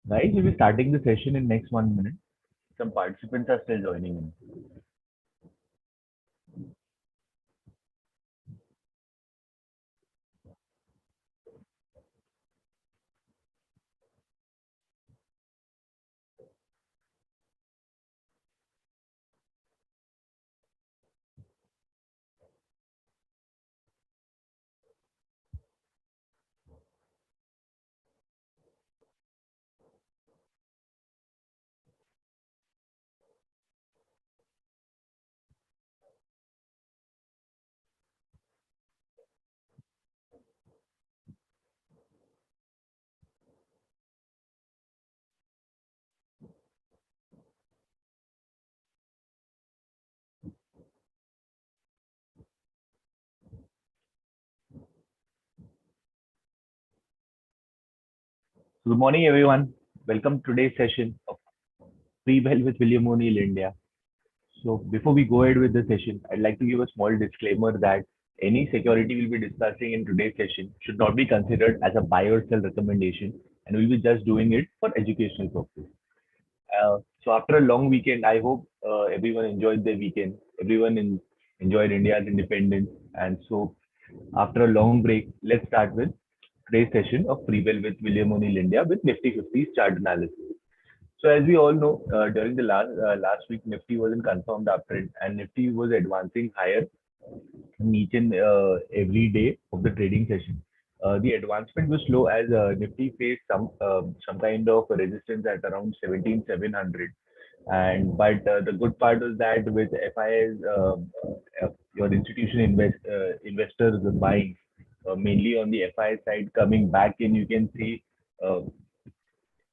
Guys, we'll be starting the session in next 1 minute. Some participants are still joining in. Good morning, everyone. Welcome to today's session of Pre-Bell with William O'Neill India. So before we go ahead with the session, I'd like to give a small disclaimer that any security we'll be discussing in today's session should not be considered as a buy or sell recommendation, and we'll be just doing it for educational purposes. So after a long weekend, I hope everyone enjoyed their weekend. Enjoyed India's independence, and so after a long break, let's start with today's session of Pre-Bell with William O'Neill India with Nifty 50's chart analysis. So as we all know, during the last week, Nifty was in confirmed uptrend, and Nifty was advancing higher in each and every day of the trading session. The advancement was slow as Nifty faced some kind of resistance at around 17,700. And but the good part is that with FIs, your investors are buying mainly on the FI side coming back in, you can see uh,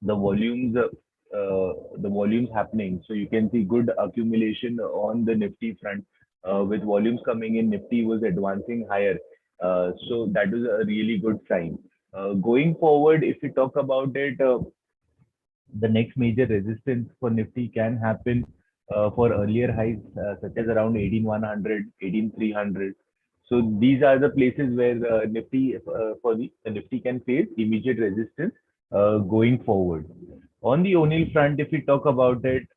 the volumes the volumes happening. So you can see good accumulation on the Nifty front. With volumes coming in, Nifty was advancing higher. So that is a really good sign. Going forward, if we talk about it, the next major resistance for Nifty can happen for earlier highs, such as around 18,100, 18,300. So these are the places where Nifty for the Nifty can face immediate resistance going forward. On the O'Neill front, if we talk about it,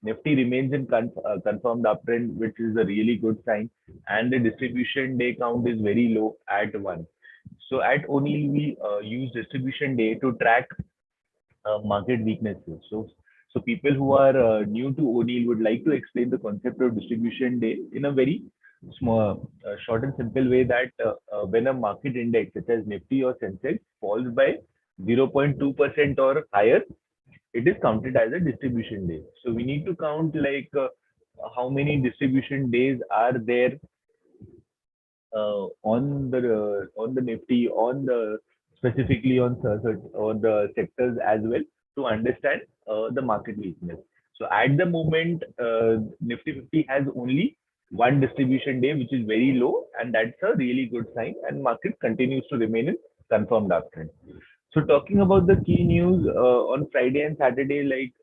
Nifty remains in confirmed uptrend, which is a really good sign, and the distribution day count is very low at 1. So at O'Neill, we use distribution day to track market weaknesses. So people who are new to O'Neill would like to explain the concept of distribution day in a very small, short and simple way that when a market index such as Nifty or Sensex falls by 0.2% or higher, it is counted as a distribution day. So we need to count like how many distribution days are there on the Nifty, on the specifically on the sectors as well to understand the market weakness. So at the moment, Nifty 50 has only one distribution day, which is very low, and that's a really good sign. And market continues to remain in confirmed uptrend. So talking about the key news on Friday and Saturday, like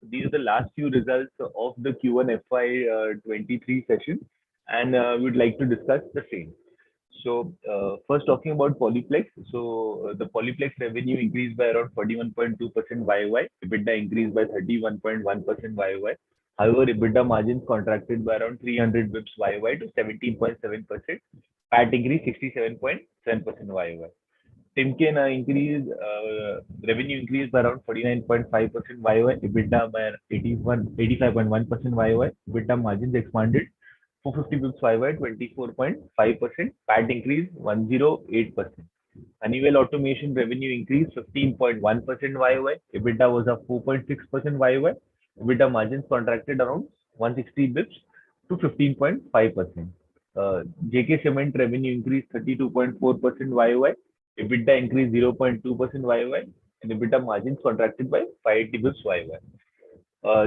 these are the last few results of the Q1 FY23 session, and we would like to discuss the same. So, first talking about Polyplex. So, the Polyplex revenue increased by around 41.2% YOY. EBITDA increased by 31.1% YOY. However, EBITDA margins contracted by around 300 bips YOY to 17.7%. PAT increased 67.7% YOY. Timken revenue increased by around 49.5% YOY, EBITDA by 85.1% YOY, EBITDA margins expanded 450 bps YOY, 24.5%, PAT increased 108%. Honeywell Automation revenue increased 15.1% YOY, EBITDA was up 4.6% YOY, EBITDA margins contracted around 160 bps to 15.5%. JK Cement revenue increased 32.4% YOY, EBITDA increased 0.2% YOY, and EBITDA margins contracted by 580 bps YOY.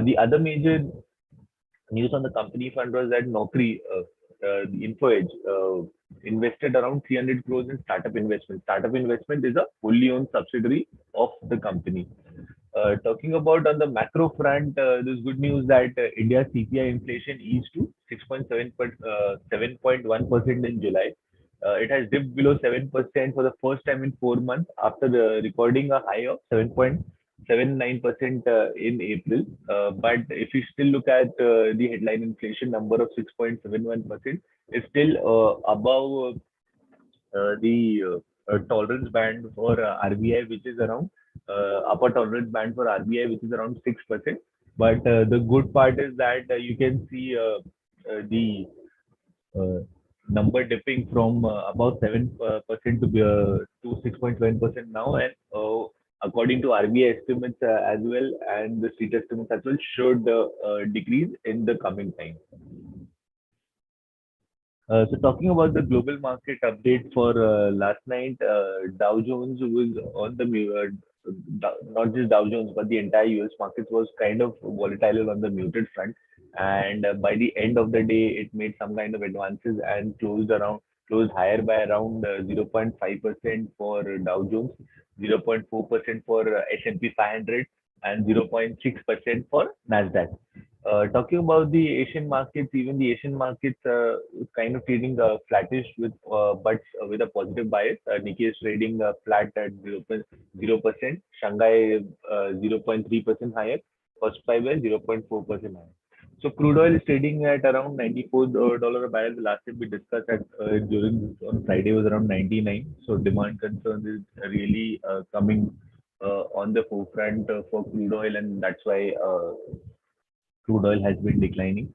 The other major news on the company front was that the Info Edge, invested around 300 crores in startup investment. Startup investment is a wholly owned subsidiary of the company. Talking about on the macro front, there's good news that India's CPI inflation eased to 7.1% in July. It has dipped below 7% for the first time in 4 months after recording a high of 7.79% in April. But if you still look at the headline inflation number of 6.71%, it's still above the tolerance band for RBI, which is around upper tolerance band for RBI, which is around 6%. But the good part is that you can see the uh, number dipping from about 7% to 6.7% now, and according to RBI estimates as well, and the street estimates as well, should decrease in the coming time. So talking about the global market update for last night, Dow Jones was on the not just Dow Jones, but the entire US market was kind of volatile on the muted front. And by the end of the day, it made some kind of advances and closed higher by around 0.5% for Dow Jones, 0.4% for S&P 500, and 0.6% for Nasdaq. Talking about the Asian markets, even the Asian markets is kind of trading flattish but with a positive bias. Nikkei is trading flat at 0.0%, Shanghai 0.3% higher, first five 0.4% higher. So crude oil is trading at around $94 a barrel. The last time we discussed at during on Friday was around 99. So demand concerns is really coming on the forefront for crude oil, and that's why crude oil has been declining.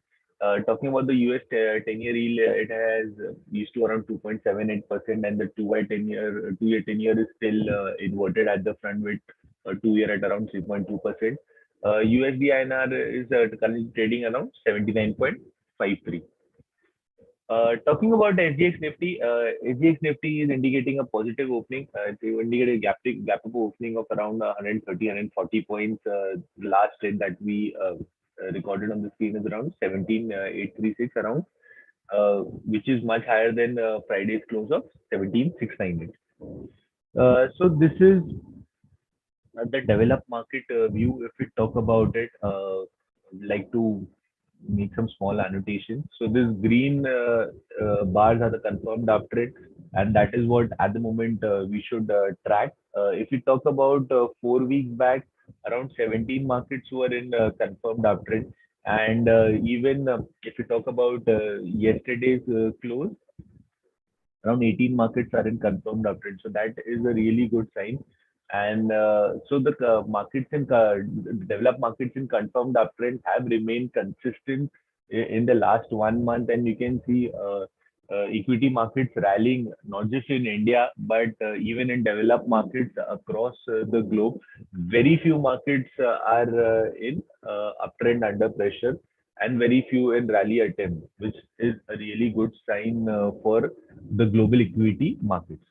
Talking about the US 10-year yield, it has used to around 2.78%, and the 2-year 10-year is still inverted at the front with 2-year at around 3.2%. USD INR is currently trading around 79.53. Talking about the SGX Nifty, SGX Nifty is indicating a positive opening. It's indicating a gap up opening of around 130, 140 points. The last trade that we recorded on the screen is around 17,836 around, which is much higher than Friday's close of 17,698. So this is the developed market view. If we talk about it, like to make some small annotations. So this green bars are the confirmed uptrend, and that is what at the moment we should track. If we talk about 4 weeks back, around 17 markets were in confirmed uptrend, and even if we talk about yesterday's close, around 18 markets are in confirmed uptrend. So that is a really good sign. And so the developed markets in confirmed uptrend have remained consistent in the last 1 month, and you can see equity markets rallying not just in India but even in developed markets across the globe. Very few markets are in uptrend under pressure, and very few in rally attempt, which is a really good sign for the global equity markets.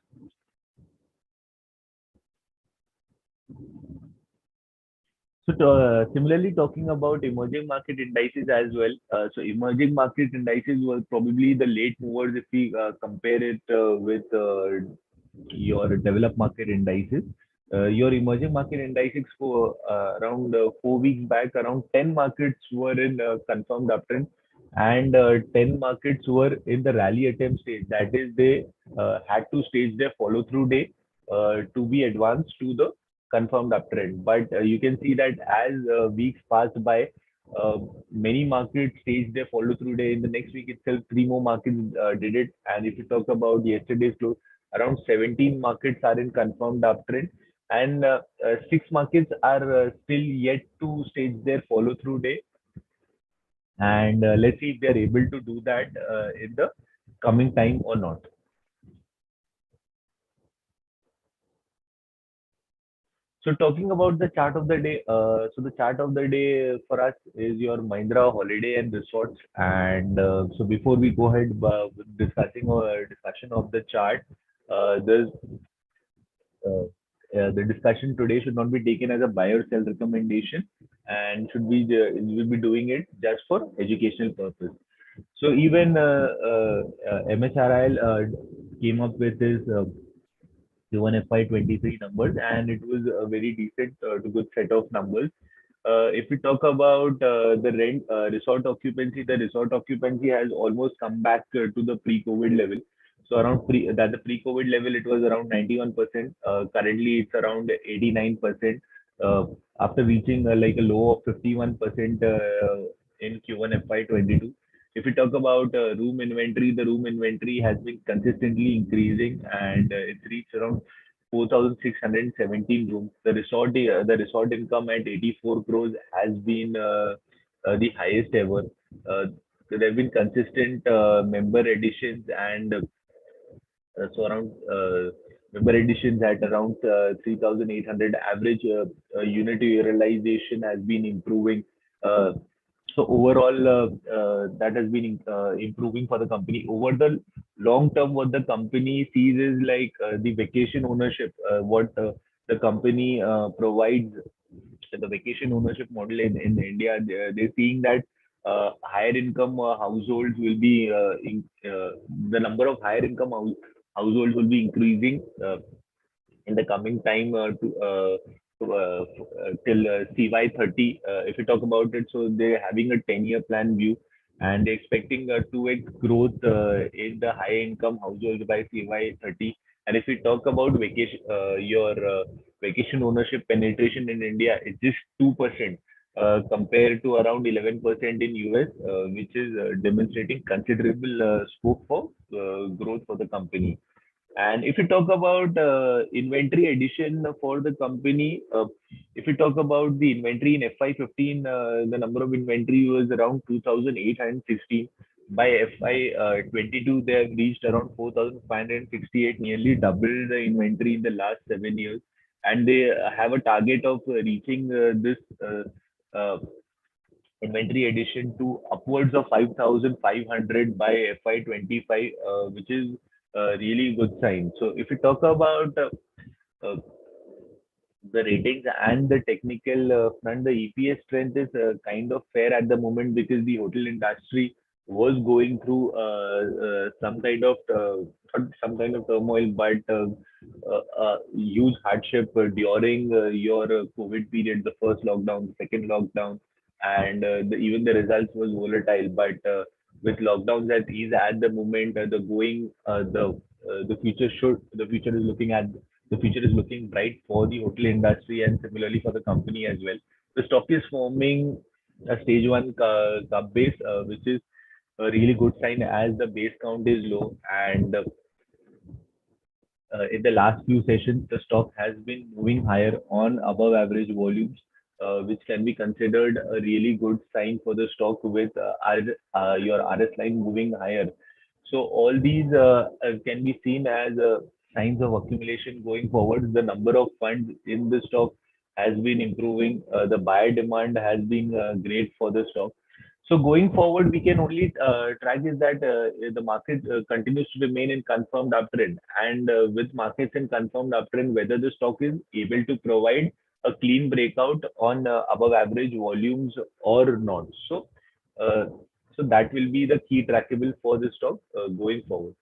So similarly, talking about emerging market indices as well. So emerging market indices were probably the late movers if we compare it with your developed market indices. Your emerging market indices for around 4 weeks back, around 10 markets were in confirmed uptrend, and 10 markets were in the rally attempt stage. That is, they had to stage their follow through day to be advanced to the confirmed uptrend. But you can see that as weeks passed by, many markets staged their follow through day. In the next week itself, three more markets did it. And if you talk about yesterday's close, around 17 markets are in confirmed uptrend, and six markets are still yet to stage their follow through day. And let's see if they are able to do that in the coming time or not. So talking about the chart of the day, so the chart of the day for us is your Mahindra Holiday and Resorts. And so before we go ahead with discussion of the chart, there's the discussion today should not be taken as a buy or sell recommendation, and we will be doing it just for educational purpose. So even MSRIL came up with this Q1 FY23 numbers, and it was a very decent to good set of numbers. If we talk about the resort occupancy, the resort occupancy has almost come back to the pre-COVID level. So around the pre-COVID level, it was around 91%. Currently, it's around 89%. Uh, After reaching like a low of 51% in Q1 FY22. If we talk about room inventory, the room inventory has been consistently increasing, and it's reached around 4,617 rooms. The resort income at 84 crores has been the highest ever. Uh, there have been consistent member additions, and so around member additions at around 3,800. Average unit realization has been improving. Uh, so overall, that has been improving for the company. Over the long term, what the company sees is like the vacation ownership, what the company provides, the vacation ownership model in India. They're seeing that higher income households will be the number of higher income households will be increasing in the coming time till CY30. If you talk about it, so they're having a 10-year plan view, and they're expecting a 2x growth in the high income households by CY30. And if we talk about your vacation ownership penetration in India, it's just 2%. Compared to around 11% in US, which is demonstrating considerable scope for growth for the company. And if you talk about inventory addition for the company, if you talk about the inventory in FY15, the number of inventory was around 2,816. By FY22, they have reached around 4,568, nearly double the inventory in the last 7 years. And they have a target of reaching this uh, inventory addition to upwards of 5,500 by FY25, which is a really good sign. So if you talk about uh, the ratings and the technical front, the EPS strength is kind of fair at the moment because the hotel industry was going through not some kind of turmoil, but huge hardship during your COVID period, the first lockdown, the second lockdown, and even the results was volatile. But with lockdowns at ease at the moment, the future is looking at the future is looking bright for the hotel industry and similarly for the company as well. The stock is forming a stage one sub base, which is a really good sign as the base count is low. And in the last few sessions, the stock has been moving higher on above average volumes, which can be considered a really good sign for the stock with your RS line moving higher. So all these can be seen as signs of accumulation going forward. The number of funds in the stock has been improving. The buyer demand has been great for the stock. So going forward, we can only track is that the market continues to remain in confirmed uptrend, and with markets in confirmed uptrend, whether the stock is able to provide a clean breakout on above average volumes or not. Uh, so that will be the key trackable for the stock going forward.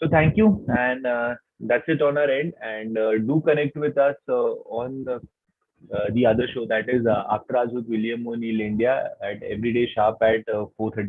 So thank you, and that's it on our end. And do connect with us on the other show, that is After Hours with William O'Neill India, at every day sharp at 4:30.